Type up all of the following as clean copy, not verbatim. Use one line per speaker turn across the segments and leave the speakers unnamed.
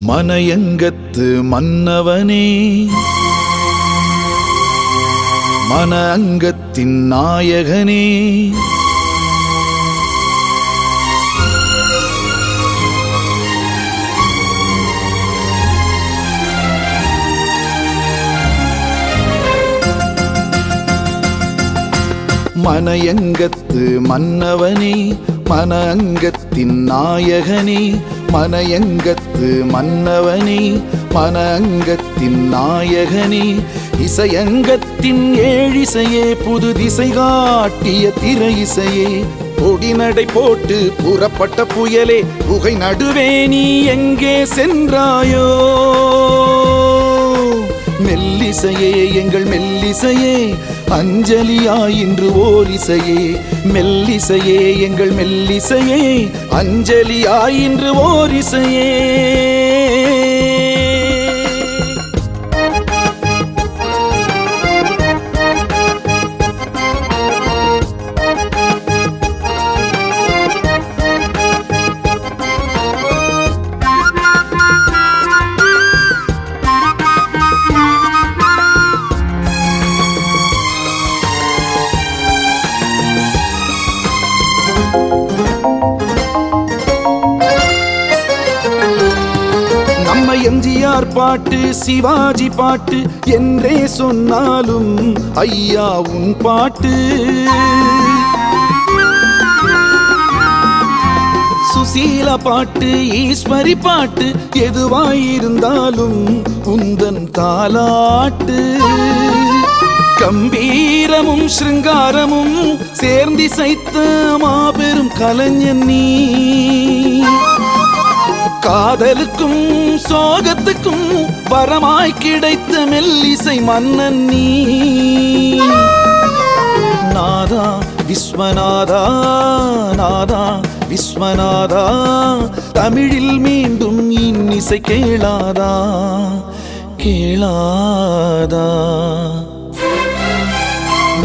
மனையங்கத்து மன்னவனே, மன அங்கத்தின் நாயகனே, மனையங்கத்து மன்னவனே, மன அங்கத்தின் நாயகனே, மனையங்கத்து மன்னவனே, மன அங்கத்தின் நாயகனே, இசையங்கத்தின் ஏழிசையே, புது திசை காட்டிய திரை இசையே, கொடிநடை போட்டு புறப்பட்ட புயலே, புகை நடுவே நீ எங்கே சென்றாயோ? மெல்லிசையே எங்கள் மெல்லிசையே, அஞ்சலியாய் இன்று ஓர் இசையே, மெல்லிசையே எங்கள் மெல்லிசையே, அஞ்சலியாய் இன்று ஓர் இசையே. நம்ம எம்ஜிஆர் பாட்டு, சிவாஜி பாட்டு என்றே சொன்னாலும் ஐயா உன் பாட்டு, சுசீலா பாட்டு, ஈஸ்வரி பாட்டு, எதுவாயிருந்தாலும் உந்தன் தாலாட்டு. கம்பீரமும் சிருங்காரமும் சேர்ந்திசைத்த மாபெரும் கலைஞன் நீ, காதலுக்கும் சோகத்துக்கும் வரமாய் கிடைத்த மெல்லிசை மன்னன் நீ. நாதா விஸ்வநாதா, நாதா விஸ்வநாதா, தமிழில் மீண்டும் இன்னிசை கேளாதா, கேளாதா.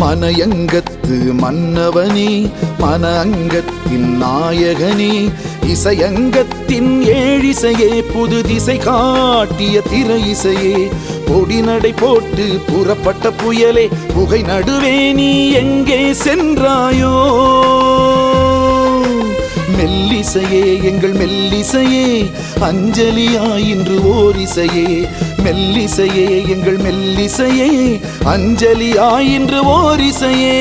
மனையங்கத்து மன்னவனே, மன அங்கத்தின் நாயகனே, இசையங்கத்தின் ஏழிசையே, புது திசை காட்டிய திரை இசையே, கொடிநடை போட்டு புறப்பட்ட புயலே, புகை நடுவே நீ எங்கே சென்றாயோ? மெல்லிசையே எங்கள் மெல்லிசையே, அஞ்சலியாய் இன்று ஓர் இசையே, மெல்லிசையே எங்கள் மெல்லிசையே, அஞ்சலியாய் இன்று ஓர் இசையே.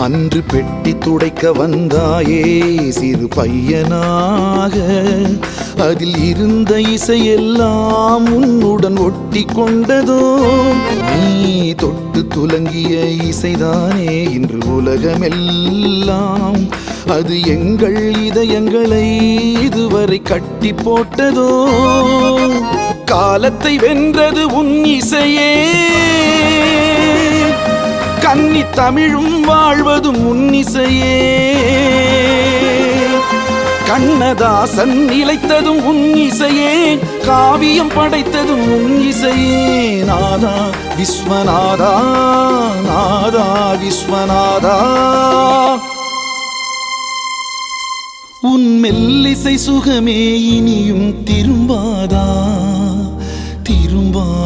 அன்று பெட்டி துடைக்க வந்தாயே சிறு பையனாக, அதில் இருந்த இசையெல்லாம் உன்னுடன் ஒட்டி கொண்டதோ? நீ தொட்டு துலங்கிய இசைதானே இன்று உலகமெல்லாம், அது எங்கள் இதயங்களை இதுவரை கட்டி போட்டதோ? காலத்தை வென்றது உன் இசையே, கன்னி தமிழும் வாழ்வதும் உன்னிசையே, கண்ணதாசன் நிலைத்ததும் உன்னிசையே, காவியம் படைத்ததும் உன்னிசையே. நாதா விஸ்வநாதா, நாதா விஸ்வநாதா, உன் மெல்லிசை சுகமே இனியும் திரும்பாதா, திரும்பாதா.